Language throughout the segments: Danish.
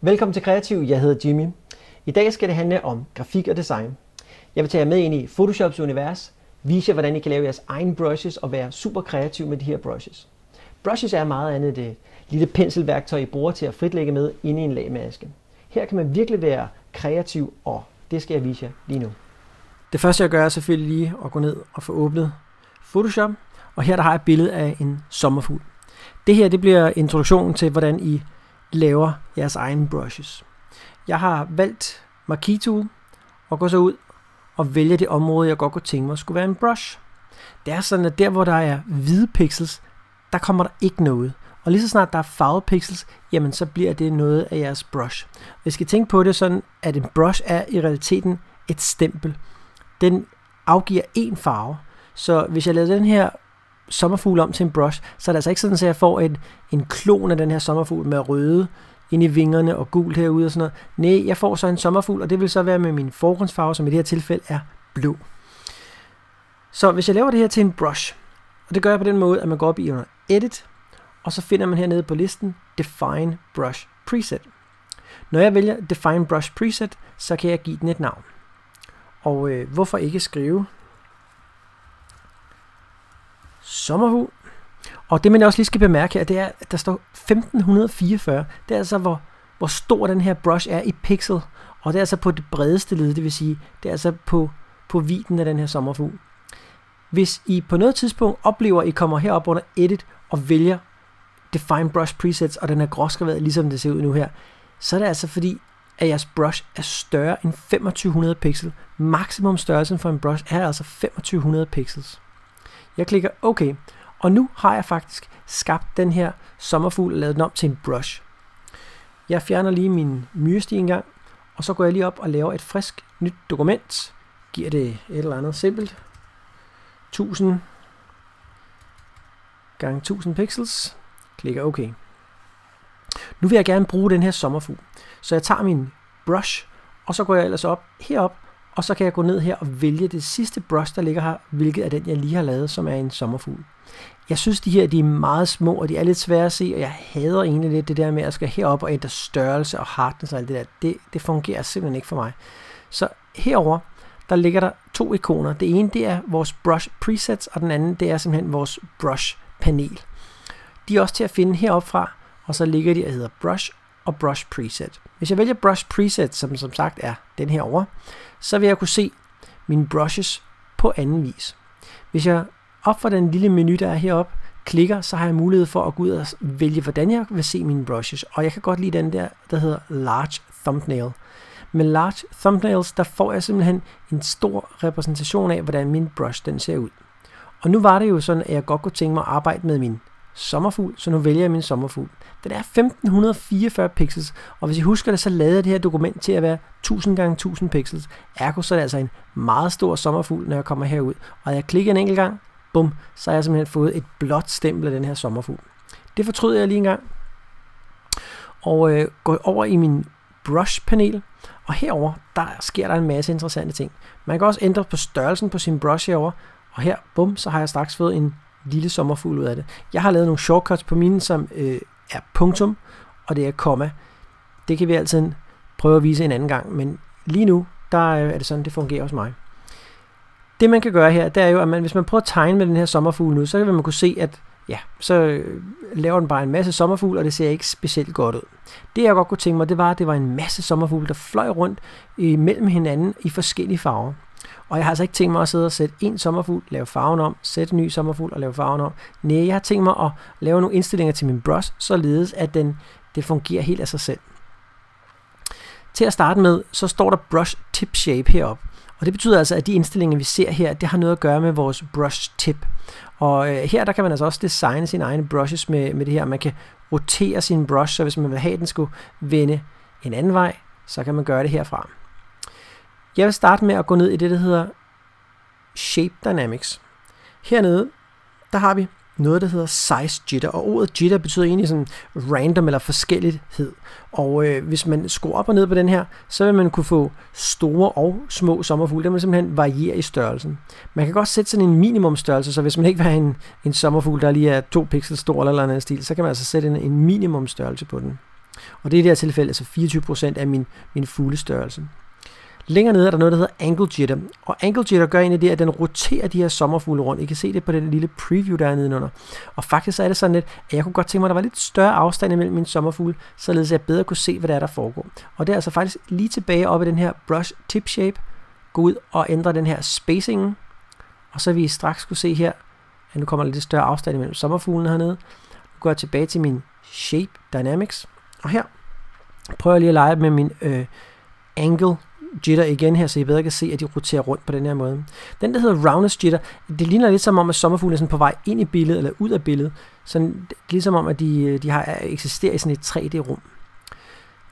Velkommen til Kreativ, jeg hedder Jimmy. I dag skal det handle om grafik og design. Jeg vil tage jer med ind i Photoshops univers, vise jer hvordan I kan lave jeres egne brushes og være super kreativ med de her brushes. Brushes er meget andet det lille penselværktøj I bruger til at fritlægge med inde i en lagmaske. Her kan man virkelig være kreativ, og det skal jeg vise jer lige nu. Det første jeg gør er selvfølgelig lige at gå ned og få åbnet Photoshop, og her der har jeg et billede af en sommerfugl. Det her det bliver introduktionen til hvordan I laver jeres egne brushes. Jeg har valgt Marquee Tool og går så ud og vælger det område jeg godt kunne tænke mig skulle være en brush. Det er sådan at der hvor der er hvide pixels, der kommer der ikke noget. Og lige så snart der er farvede pixels, jamen så bliver det noget af jeres brush. Vi skal tænke på det sådan at en brush er i realiteten et stempel. Den afgiver en farve. Så hvis jeg laver den her sommerfugl om til en brush, så er det altså ikke sådan, at jeg får en klon af den her sommerfugl med røde inde i vingerne og gult herude og sådan noget. Nej, jeg får så en sommerfugl, og det vil så være med min forgrundsfarve, som i det her tilfælde er blå. Så hvis jeg laver det her til en brush, og det gør jeg på den måde, at man går op i under Edit, og så finder man hernede på listen Define Brush Preset. Når jeg vælger Define Brush Preset, så kan jeg give den et navn. Og hvorfor ikke skrive sommerfugl? Og det man også lige skal bemærke her, det er, at der står 1544. Det er altså, hvor stor den her brush er i pixel. Og det er altså på det bredeste led, det vil sige, det er altså på vidden af den her sommerfugl. Hvis I på noget tidspunkt oplever, at I kommer herop under Edit og vælger Define Brush Presets, og den er gråskrevet, ligesom det ser ud nu her, så er det altså fordi, at jeres brush er større end 2500 pixel. Maksimum størrelsen for en brush er altså 2500 pixels. Jeg klikker OK, og nu har jeg faktisk skabt den her sommerfugl og lavet den om til en brush. Jeg fjerner lige min myrestige en gang, og så går jeg lige op og laver et frisk nyt dokument. Giver det et eller andet simpelt. 1000 gange 1000 pixels. Klikker OK. Nu vil jeg gerne bruge den her sommerfugl. Så jeg tager min brush, og så går jeg ellers op herop, og så kan jeg gå ned her og vælge det sidste brush, der ligger her, hvilket er den, jeg lige har lavet, som er en sommerfugl. Jeg synes, de her de er meget små, og de er lidt svære at se, og jeg hader egentlig lidt det der med at skal herop og ændre størrelse og hardness og alt det der. Det fungerer simpelthen ikke for mig. Så herover der ligger der to ikoner. Det ene, det er vores brush presets, og den anden, det er simpelthen vores brush panel. De er også til at finde heroppe fra, og så ligger de og hedder brush og brush preset. Hvis jeg vælger brush preset, som sagt er den her over, så vil jeg kunne se mine brushes på anden vis. Hvis jeg op for den lille menu, der er heroppe, klikker, så har jeg mulighed for at gå ud og vælge, hvordan jeg vil se mine brushes. Og jeg kan godt lide den der hedder Large Thumbnail. Med Large Thumbnails, der får jeg simpelthen en stor repræsentation af, hvordan min brush den ser ud. Og nu var det jo sådan, at jeg godt kunne tænke mig at arbejde med min sommerfugl, så nu vælger jeg min sommerfugl. Den er 1544 pixels, og hvis I husker det, så lavede jeg det her dokument til at være 1000 gange 1000 pixels. Ergo så er det altså en meget stor sommerfugl, når jeg kommer herud. Og jeg klikker en enkelt gang, bum, så har jeg simpelthen fået et blåt stempel af den her sommerfugl. Det fortryder jeg lige en gang. Og går over i min brush panel, og herover der sker der en masse interessante ting. Man kan også ændre på størrelsen på sin brush herover, og her, bum, så har jeg straks fået en lille sommerfugl ud af det. Jeg har lavet nogle shortcuts på mine, som er punktum, og det er komma. Det kan vi altid prøve at vise en anden gang, men lige nu, der er det sådan, det fungerer hos mig. Det man kan gøre her, det er jo, at hvis man prøver at tegne med den her sommerfugl nu, så vil man kunne se, at ja, så laver den bare en masse sommerfugl, og det ser ikke specielt godt ud. Det jeg godt kunne tænke mig, det var, at det var en masse sommerfugle, der fløj rundt mellem hinanden i forskellige farver. Og jeg har altså ikke tænkt mig at sidde og sætte en sommerfugl, lave farven om, sætte en ny sommerfugl og lave farven om. Nej, jeg har tænkt mig at lave nogle indstillinger til min brush, således at det fungerer helt af sig selv. Til at starte med, så står der Brush Tip Shape heroppe. Og det betyder altså, at de indstillinger, vi ser her, det har noget at gøre med vores brush tip. Og her der kan man altså også designe sine egne brushes med det her. Man kan rotere sin brush, så hvis man vil have, at den skulle vende en anden vej, så kan man gøre det herfra. Jeg vil starte med at gå ned i det, der hedder Shape Dynamics. Hernede, der har vi noget, der hedder Size Jitter, og ordet jitter betyder egentlig sådan random eller forskellighed. Og hvis man skruer op og ned på den her, så vil man kunne få store og små sommerfugle. Der vil simpelthen variere i størrelsen. Man kan godt sætte sådan en minimumstørrelse, så hvis man ikke vil have en sommerfugl, der lige er 2 pixels stor eller andet stil, så kan man altså sætte en minimumstørrelse på den. Og det er i det her tilfælde altså 24% af min fuglestørrelse. Længere nede er der noget, der hedder Angle Jitter. Og Angle Jitter gør egentlig det, at den roterer de her sommerfugle rundt. I kan se det på den lille preview, der er nedenunder. Og faktisk så er det sådan lidt, at jeg kunne godt tænke mig, at der var lidt større afstand imellem mine sommerfugle, således at jeg bedre kunne se, hvad der foregår. Og det er altså faktisk lige tilbage oppe i den her brush tip shape. Gå ud og ændre den her spacingen. Og så vil I straks kunne se her, at nu kommer der lidt større afstand imellem sommerfuglene hernede. Nu går jeg tilbage til min Shape Dynamics. Og her prøver jeg lige at lege med min Angle Jitter igen her, så I bedre kan se, at de roterer rundt på den her måde. Den, der hedder Roundness Jitter, det ligner lidt som om, at sommerfuglene er sådan på vej ind i billedet, eller ud af billedet. Sådan ligesom om, at de har eksisterer i sådan et 3D-rum.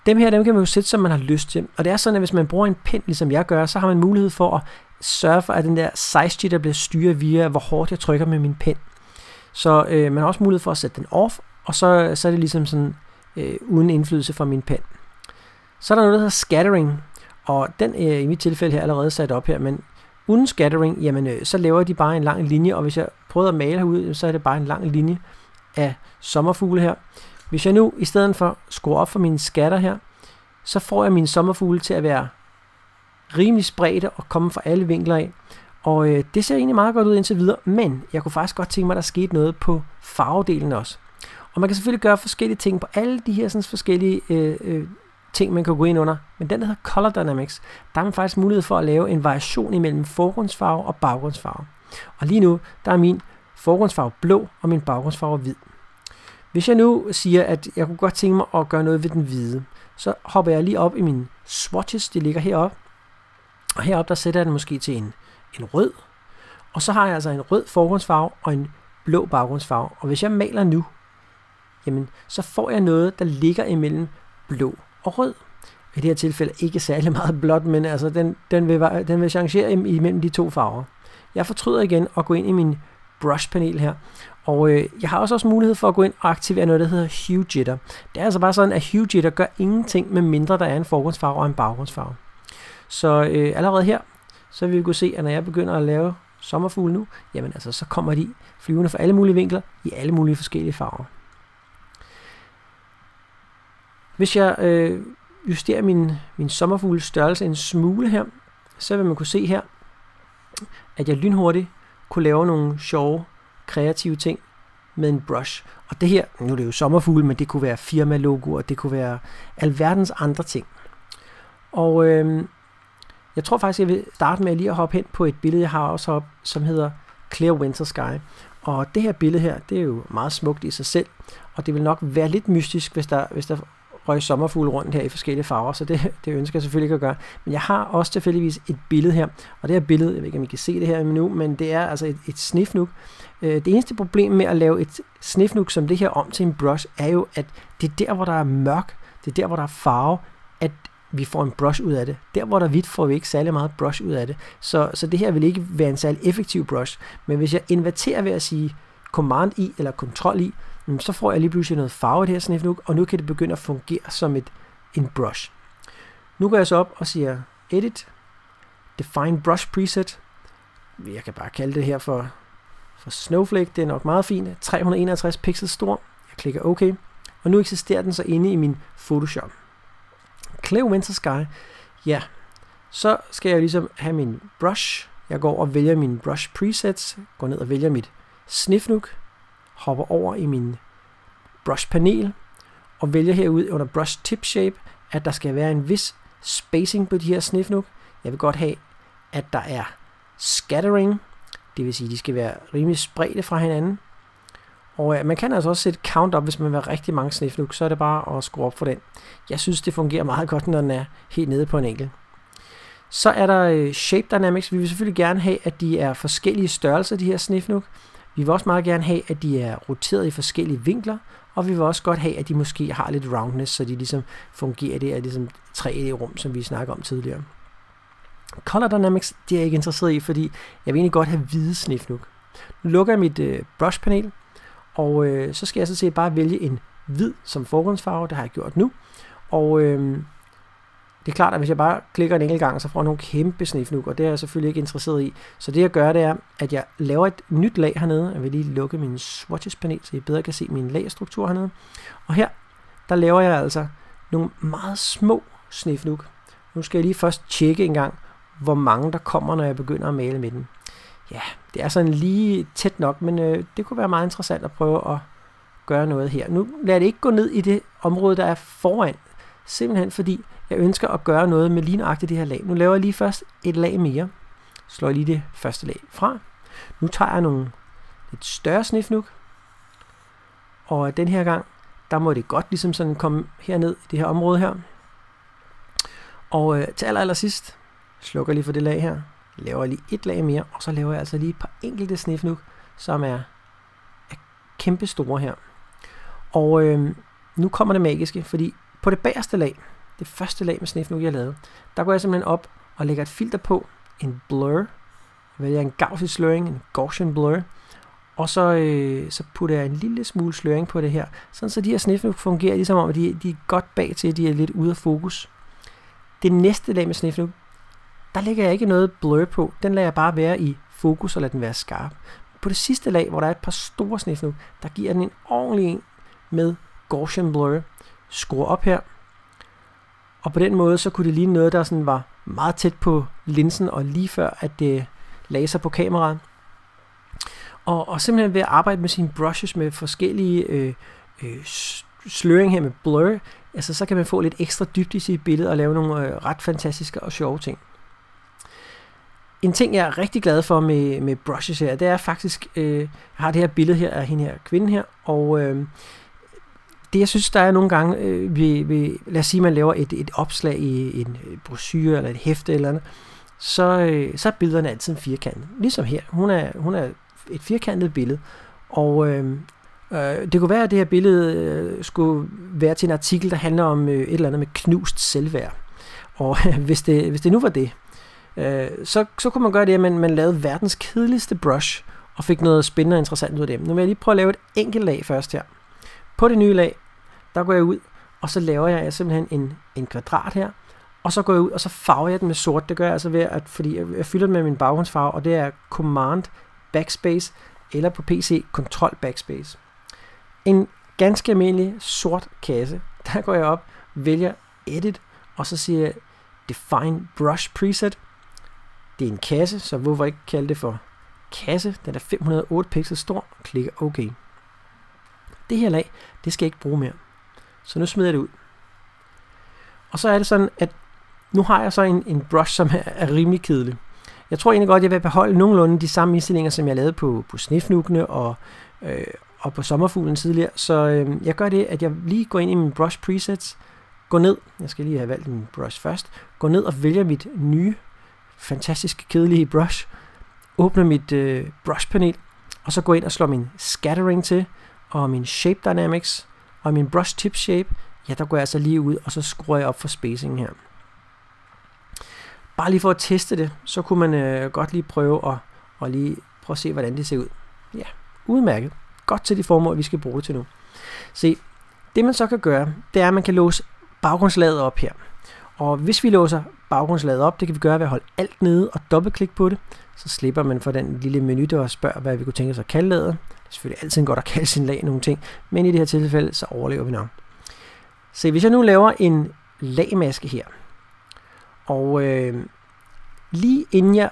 Dem her, dem kan man jo sætte, som man har lyst til. Og det er sådan, at hvis man bruger en pen, ligesom jeg gør, så har man mulighed for at sørge for, at den der size jitter bliver styret via, hvor hårdt jeg trykker med min pen. Så man har også mulighed for at sætte den off, og så er det ligesom sådan uden indflydelse fra min pen. Så er der noget, der hedder scattering, og den er i mit tilfælde her allerede sat op her, men uden scattering, jamen så laver de bare en lang linje, og hvis jeg prøver at male herude, så er det bare en lang linje af sommerfugle her. Hvis jeg nu i stedet for skruer op for mine skatter her, så får jeg mine sommerfugle til at være rimelig spredte og komme fra alle vinkler af. Og det ser egentlig meget godt ud indtil videre, men jeg kunne faktisk godt tænke mig, at der skete noget på farvedelen også. Og man kan selvfølgelig gøre forskellige ting på alle de her sådan forskellige ting, man kan gå ind under. Men den, der hedder Color Dynamics, der har man faktisk mulighed for at lave en variation imellem forgrundsfarve og baggrundsfarve. Og lige nu, der er min forgrundsfarve blå og min baggrundsfarve hvid. Hvis jeg nu siger, at jeg kunne godt tænke mig at gøre noget ved den hvide, så hopper jeg lige op i mine swatches, de ligger heroppe. Og heroppe, der sætter jeg den måske til en rød. Og så har jeg altså en rød forgrundsfarve og en blå baggrundsfarve. Og hvis jeg maler nu, jamen, så får jeg noget, der ligger imellem blå og rød. I det her tilfælde ikke særlig meget blåt, men altså den vil changere imellem de to farver. Jeg fortryder igen at gå ind i min brush panel her. Og jeg har også mulighed for at gå ind og aktivere noget, der hedder Hue Jitter. Det er altså bare sådan, at Hue Jitter gør ingenting, med mindre der er en forgrundsfarve og en baggrundsfarve. Så allerede her, så vil vi kunne se, at når jeg begynder at lave sommerfugle nu, jamen altså, så kommer de flyvende fra alle mulige vinkler i alle mulige forskellige farver. Hvis jeg justerer min sommerfugles størrelse en smule her, så vil man kunne se her, at jeg lynhurtigt kunne lave nogle sjove, kreative ting med en brush. Og det her, nu er det jo sommerfugle, men det kunne være firmalogoer, det kunne være alverdens andre ting. Og jeg tror faktisk, jeg vil starte med lige at hoppe hen på et billede, jeg har også op, som hedder Clear Winter Sky. Og det her billede her, det er jo meget smukt i sig selv, og det vil nok være lidt mystisk, hvis der røg sommerfugle rundt her i forskellige farver, så det ønsker jeg selvfølgelig ikke at gøre. Men jeg har også tilfældigvis et billede her, og det her billede, jeg ved ikke om I kan se det her nu, men det er altså et snifnuk. Det eneste problem med at lave et snifnuk som det her om til en brush, er jo, at det er der, hvor der er mørk, det er der, hvor der er farve, at vi får en brush ud af det. Der, hvor der er hvidt, får vi ikke særlig meget brush ud af det. Så det her vil ikke være en særlig effektiv brush, men hvis jeg inverterer ved at sige Command I eller Control I, så får jeg lige pludselig noget farve i det her snifnuk, og nu kan det begynde at fungere som en brush. Nu går jeg så op og siger Edit, Define Brush Preset. Jeg kan bare kalde det her for Snowflake, det er nok meget fint. 351 pixels stor. Jeg klikker OK, og nu eksisterer den så inde i min Photoshop. Clear Winter Sky, ja, så skal jeg ligesom have min brush. Jeg går og vælger mine brush presets, går ned og vælger mit snifnuk, hopper over i min brush panel og vælger herude under brush tip shape, at der skal være en vis spacing på de her snifnuk. Jeg vil godt have, at der er scattering, det vil sige, at de skal være rimelig spredte fra hinanden. Og man kan altså også sætte count op, hvis man vil have rigtig mange snifnuk, så er det bare at skrue op for den. Jeg synes, det fungerer meget godt, når den er helt nede på en enkelt. Så er der Shape Dynamics. Vi vil selvfølgelig gerne have, at de er forskellige størrelser, de her snifnuk. Vi vil også meget gerne have, at de er roteret i forskellige vinkler, og vi vil også godt have, at de måske har lidt roundness, så de ligesom fungerer det, ligesom 3D-rum, som vi snakker om tidligere. Color Dynamics, det er jeg ikke interesseret i, fordi jeg vil egentlig godt have hvide snifnuk. Nu lukker jeg mit brush panel, og så skal jeg så set bare vælge en hvid som forgrundsfarve, det har jeg gjort nu. Og det er klart, at hvis jeg bare klikker en enkelt gang, så får jeg nogle kæmpe snifnuk, og det er jeg selvfølgelig ikke interesseret i. Så det jeg gør, det er, at jeg laver et nyt lag hernede. Jeg vil lige lukke min swatches panel, så I bedre kan se min lagstruktur hernede. Og her, der laver jeg altså nogle meget små snefnug. Nu skal jeg lige først tjekke en gang, hvor mange der kommer, når jeg begynder at male med den. Ja, det er sådan lige tæt nok, men det kunne være meget interessant at prøve at gøre noget her. Nu lader det ikke gå ned i det område, der er foran, simpelthen fordi jeg ønsker at gøre noget med lige nøjagtigt det her lag. Nu laver jeg lige først et lag mere. Slår jeg lige det første lag fra. Nu tager jeg nogle lidt større snefnug, og den her gang, der må det godt ligesom sådan komme herned i det her område her. Og til allersidst, slukker lige for det lag her, laver lige et lag mere, og så laver jeg altså lige et par enkelte snefnug, som er kæmpe store her. Og nu kommer det magiske, fordi på det bagerste lag, det første lag med snefnug, jeg lavede, der går jeg simpelthen op og lægger et filter på, en blur, jeg vælger en Gaussian sløring, en Gaussian blur, og så putter jeg en lille smule sløring på det her, sådan så de her snefnug fungerer ligesom om, at de er godt bag til, de er lidt ude af fokus. Det næste lag med snefnug, der lægger jeg ikke noget blur på, den lader jeg bare være i fokus og lader den være skarp. På det sidste lag, hvor der er et par store snefnug, der giver den en ordentlig en med Gaussian blur, skruer op her, og på den måde så kunne det ligne noget, der sådan var meget tæt på linsen, og lige før at det lagde sig på kameraet. Og simpelthen ved at arbejde med sine brushes med forskellige sløring her med blur, altså så kan man få lidt ekstra dybde i sit billede og lave nogle ret fantastiske og sjove ting. En ting jeg er rigtig glad for med brushes her, det er faktisk, jeg har det her billede her af hende her kvinde her, og det jeg synes der er nogle gange, lad os sige man laver et opslag i en brochure eller et hæfte eller andet, så er billederne altid firkantet. Ligesom her, hun er et firkantet billede, og det kunne være, at det her billede skulle være til en artikel, der handler om et eller andet med knust selvværd. Og hvis det nu var det, så kunne man gøre det, at man lavede verdens kedeligste brush, og fik noget spændende og interessant ud af dem. Nu vil jeg lige prøve at lave et enkelt lag først her. På det nye lag, der går jeg ud, og så laver jeg simpelthen en kvadrat her, og så går jeg ud, og så farver jeg den med sort. Det gør jeg altså ved, fordi jeg fylder den med min baggrundsfarve, og det er Command Backspace, eller på PC Control Backspace. En ganske almindelig sort kasse. Der går jeg op, vælger Edit, og så siger jeg Define Brush Preset. Det er en kasse, så hvorfor ikke kalde det for kasse? Den er 508 pixels stor, klikker OK. Det her lag, det skal jeg ikke bruge mere. Så nu smider jeg det ud. Og så er det sådan, at nu har jeg så en brush, som er rimelig kedelig. Jeg tror egentlig godt, jeg vil beholde nogenlunde de samme indstillinger, som jeg lavede på snefnuggene og på sommerfuglen tidligere. Så jeg gør det, at jeg lige går ind i min brush presets, går ned, jeg skal lige have valgt min brush først, går ned og vælger mit nye, fantastisk kedelige brush, åbner mit brush-panel, og så går ind og slår min scattering til, og min shape dynamics, og min brush tip shape, ja, der går jeg altså lige ud, og så skruer jeg op for spacingen her. Bare lige for at teste det, så kunne man godt lige prøve at se, hvordan det ser ud. Ja, udmærket. Godt til de formål, vi skal bruge det til nu. Se, det man så kan gøre, det er, at man kan låse baggrundslaget op her. Og hvis vi låser baggrundslaget op, det kan vi gøre ved at holde alt nede og dobbeltklik på det. Så slipper man for den lille menu, der spørger, hvad vi kunne tænke os at kalde laget. Det er selvfølgelig altid godt at kalde sin lag nogle ting, men i det her tilfælde, så overlever vi nok. Se, hvis jeg nu laver en lagmaske her, og lige inden jeg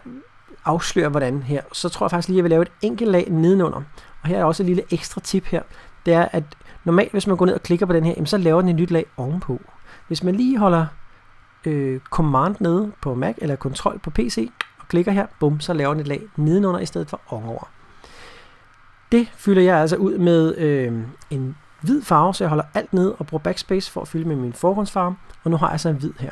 afslører hvordan her, så tror jeg faktisk lige, at jeg vil lave et enkelt lag nedenunder. Og her er også et lille ekstra tip her. Det er, at normalt hvis man går ned og klikker på den her, så laver den et nyt lag ovenpå. Hvis man lige holder Command nede på Mac eller Control på PC og klikker her, bum, så laver den et lag nedenunder i stedet for ovenover. Det fylder jeg altså ud med en hvid farve, så jeg holder alt ned og bruger backspace for at fylde med min forgrundsfarve, og nu har jeg så en hvid her.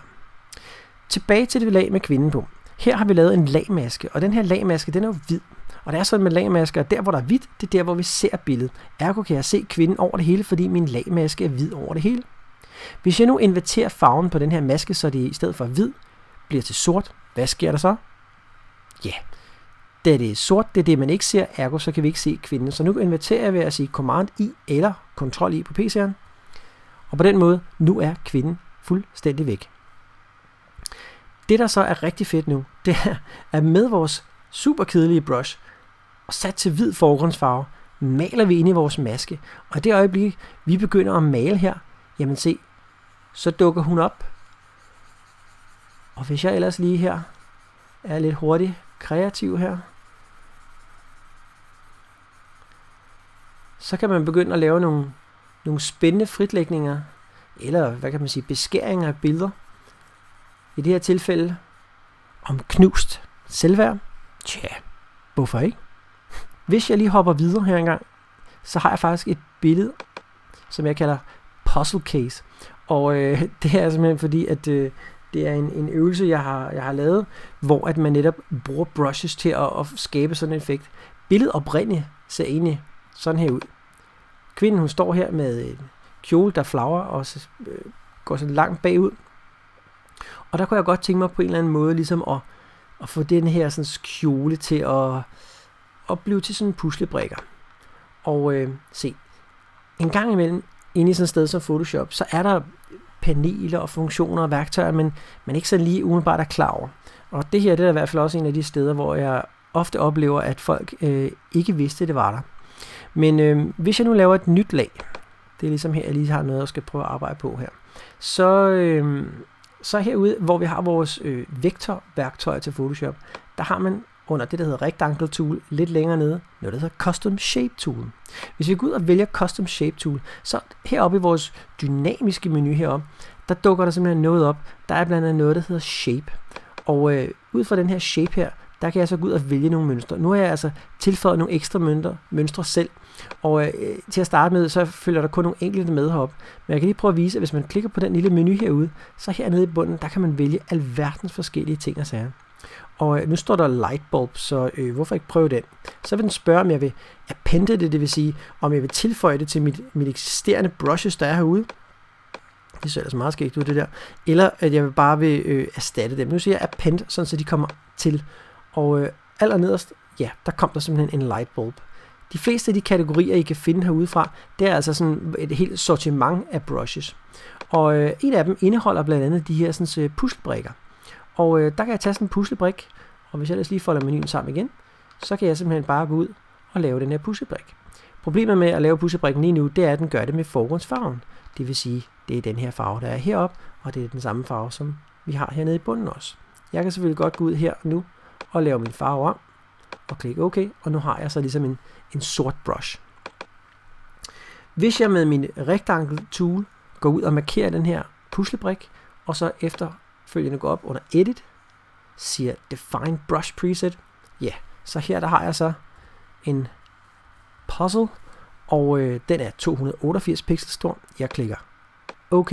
Tilbage til det lag med kvinden på. Her har vi lavet en lagmaske, og den her lagmaske, den er jo hvid. Og det er sådan med lagmasker, der hvor der er hvidt, det er der hvor vi ser billedet. Ergo kan jeg se kvinden over det hele, fordi min lagmaske er hvid over det hele. Hvis jeg nu inverterer farven på den her maske, så det i stedet for hvid bliver til sort, hvad sker der så? Ja, da det er sort, det er det man ikke ser, ergo så kan vi ikke se kvinden. Så nu inverterer jeg ved at sige Command I eller Ctrl I på PC'eren. Og på den måde, nu er kvinden fuldstændig væk. Det der så er rigtig fedt nu, det er, at med vores super kedelige brush og sat til hvid forgrundsfarve, maler vi ind i vores maske. Og i det øjeblik, vi begynder at male her, jamen se, så dukker hun op. Og hvis jeg ellers lige her er lidt hurtigt kreativ her, så kan man begynde at lave nogle spændende fritlægninger, eller hvad kan man sige, beskæringer af billeder. I det her tilfælde om knust selvværd. Tja, hvorfor ikke? Hvis jeg lige hopper videre her engang, så har jeg faktisk et billede, som jeg kalder puzzle case. Og det er simpelthen fordi, at det er en øvelse, jeg har lavet, hvor at man netop bruger brushes til at skabe sådan en effekt. Billedet oprindeligt ser egentlig sådan her ud. Kvinden, hun står her med en kjole, der flagrer og går sådan langt bagud. Og der kunne jeg godt tænke mig på en eller anden måde ligesom at få den her sådan kjole til at blive til sådan en puslebrikker. Og se, en gang imellem inde i sådan et sted som Photoshop, så er der paneler og funktioner og værktøjer, men man ikke så lige umiddelbart er klar over. Og det her, det er i hvert fald også en af de steder, hvor jeg ofte oplever, at folk ikke vidste, det var der. Men hvis jeg nu laver et nyt lag, det er ligesom her, jeg lige har noget, jeg skal prøve at arbejde på her, så herude, hvor vi har vores vektorværktøj til Photoshop, der har man under det, der hedder Rectangle Tool, lidt længere nede, noget, der hedder Custom Shape Tool. Hvis vi går ud og vælger Custom Shape Tool, så heroppe i vores dynamiske menu heroppe, der dukker der simpelthen noget op. Der er blandt andet noget, der hedder Shape. Og ud fra den her Shape her, der kan jeg så gå ud og vælge nogle mønstre. Nu har jeg altså tilføjet nogle ekstra mønstre selv. Og til at starte med, så følger der kun nogle enkelte med heroppe. Men jeg kan lige prøve at vise, at hvis man klikker på den lille menu herude, så hernede i bunden, der kan man vælge alverdens forskellige ting og sager. Og nu står der lightbulb, så hvorfor ikke prøve den? Så vil den spørge, om jeg vil appende det, det vil sige, om jeg vil tilføje det til mit eksisterende brushes, der er herude. Det ser altså meget skægt ud, det der. Eller at jeg bare vil erstatte dem. Nu siger jeg append, sådan så de kommer til. Og allernederst, ja, der kom der simpelthen en lightbulb. De fleste af de kategorier, I kan finde herudefra, det er altså sådan et helt sortiment af brushes. Og en af dem indeholder blandt andet de her sådan, puslebrikker. Og der kan jeg tage sådan en puslebrik, og hvis jeg ellers lige folder menuen sammen igen, så kan jeg simpelthen bare gå ud og lave den her puslebrik. Problemet med at lave puslebrikken lige nu, det er, at den gør det med forgrundsfarven. Det vil sige, det er den her farve, der er heroppe, og det er den samme farve, som vi har hernede i bunden også. Jeg kan selvfølgelig godt gå ud her nu og lave min farve om, og klikke OK, og nu har jeg så ligesom en sort brush. Hvis jeg med min Rectangle Tool går ud og markerer den her puslebrik, og så efterfølgende går op under Edit, siger Define Brush Preset, ja, så her der har jeg så en puzzle, og den er 288 pixels stor. Jeg klikker OK,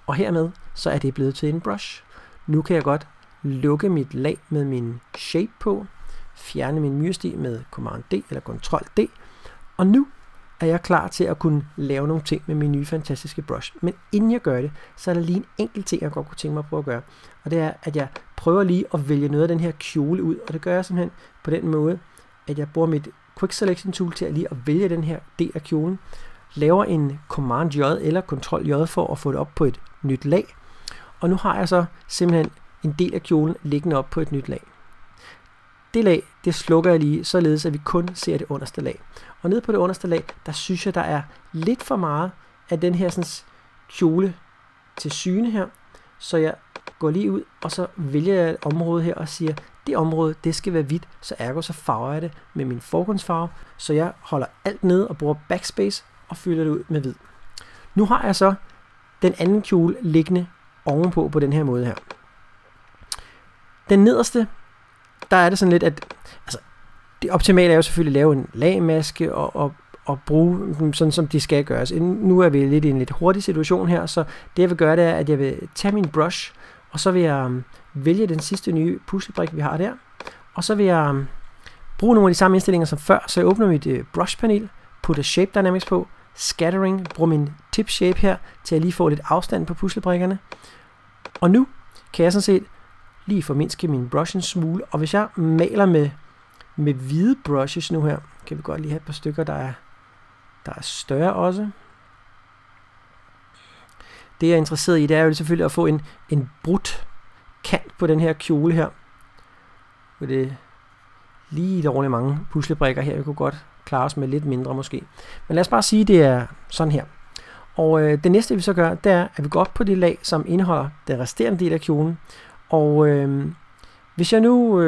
og hermed så er det blevet til en brush. Nu kan jeg godt lukke mit lag med min shape på, fjerne min myrstil med Command D eller Ctrl D, og nu er jeg klar til at kunne lave nogle ting med min nye fantastiske brush. Men inden jeg gør det, så er der lige en enkelt ting, jeg godt kunne tænke mig at prøve at gøre, og det er, at jeg prøver lige at vælge noget af den her kjole ud, og det gør jeg simpelthen på den måde, at jeg bruger mit Quick Selection Tool til at lige at vælge den her del af kjolen, laver en Command J eller Ctrl J for at få det op på et nyt lag, og nu har jeg så simpelthen en del af kjolen liggende op på et nyt lag. Det lag, det slukker jeg lige, således at vi kun ser det underste lag. Og nede på det underste lag, der synes jeg, der er lidt for meget af den her sådan, kjole til syne her. Så jeg går lige ud, og så vælger jeg et område her og siger, det område, det skal være hvidt, så ergo så farver jeg det med min forgrundsfarve. Så jeg holder alt nede og bruger backspace og fylder det ud med hvid. Nu har jeg så den anden kjole liggende ovenpå på den her måde her. Den nederste, der er det sådan lidt, at altså, det optimale er jo selvfølgelig at lave en lagmaske og bruge dem sådan, som de skal gøres. Nu er vi lidt i en lidt hurtig situation her, så det jeg vil gøre, det er, at jeg vil tage min brush, og så vil jeg vælge den sidste nye puslebrik, vi har der, og så vil jeg bruge nogle af de samme indstillinger som før, så jeg åbner mit brush-panel, putter Shape Dynamics på, Scattering, bruger min Tip Shape her, til at lige få lidt afstand på puslebrikkerne, og nu kan jeg sådan set lige formindske min brush en smule, og hvis jeg maler med hvide brushes nu her, kan vi godt lige have et par stykker, der er større også. Det jeg er interesseret i, det er jo selvfølgelig at få en brudt kant på den her kjole her. Og det er lige dårligt mange puslebrikker her, vi kunne godt klare os med lidt mindre måske. Men lad os bare sige, det er sådan her. Og det næste vi så gør, det er, at vi går op på det lag, som indeholder den resterende del af kjolen. Og hvis jeg nu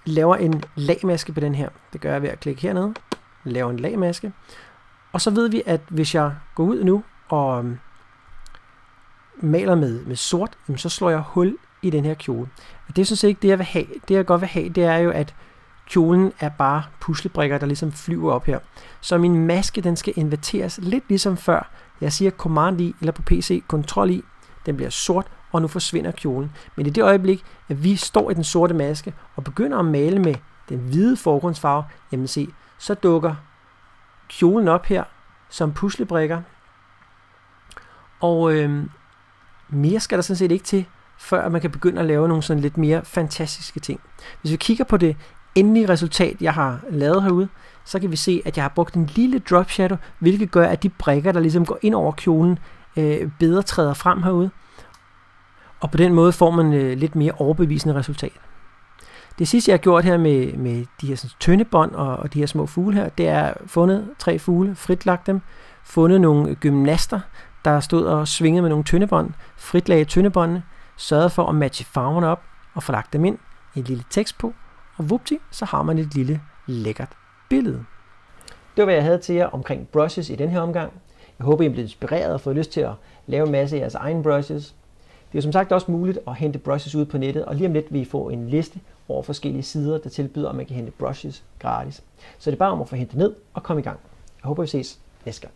laver en lagmaske på den her, det gør jeg ved at klikke hernede, laver en lagmaske. Og så ved vi, at hvis jeg går ud nu og maler med sort, så slår jeg hul i den her kjole. Og det er sådan set ikke det, jeg vil have. Det, jeg godt vil have, det er jo, at kjolen er bare puslebrikker, der ligesom flyver op her. Så min maske, den skal inverteres lidt ligesom før. Jeg siger Command I, eller på PC, Ctrl I. Den bliver sort, og nu forsvinder kjolen. Men i det øjeblik, at vi står i den sorte maske, og begynder at male med den hvide forgrundsfarve, jamen se, så dukker kjolen op her, som puslebrikker. Og mere skal der sådan set ikke til, før man kan begynde at lave nogle sådan lidt mere fantastiske ting. Hvis vi kigger på det endelige resultat, jeg har lavet herude, så kan vi se, at jeg har brugt en lille drop shadow, hvilket gør, at de brikker, der ligesom går ind over kjolen, bedre træder frem herude. Og på den måde får man lidt mere overbevisende resultat. Det sidste, jeg har gjort her med de her sådan, tyndebånd og de her små fugle her, det er fundet 3 fugle, fritlagt dem, fundet nogle gymnaster, der stod og svingede med nogle tyndebånd, fritlagde tyndebåndene, sørgede for at matche farverne op og få lagt dem ind, en lille tekst på, og vupti, så har man et lille lækkert billede. Det var, hvad jeg havde til jer omkring brushes i den her omgang. Jeg håber, I er blevet inspireret og fået lyst til at lave en masse af jeres egne brushes. Det er som sagt også muligt at hente brushes ud på nettet, og lige om lidt vil I få en liste over forskellige sider, der tilbyder, at man kan hente brushes gratis. Så det er bare om at få hentet ned og komme i gang. Jeg håber, vi ses næste gang.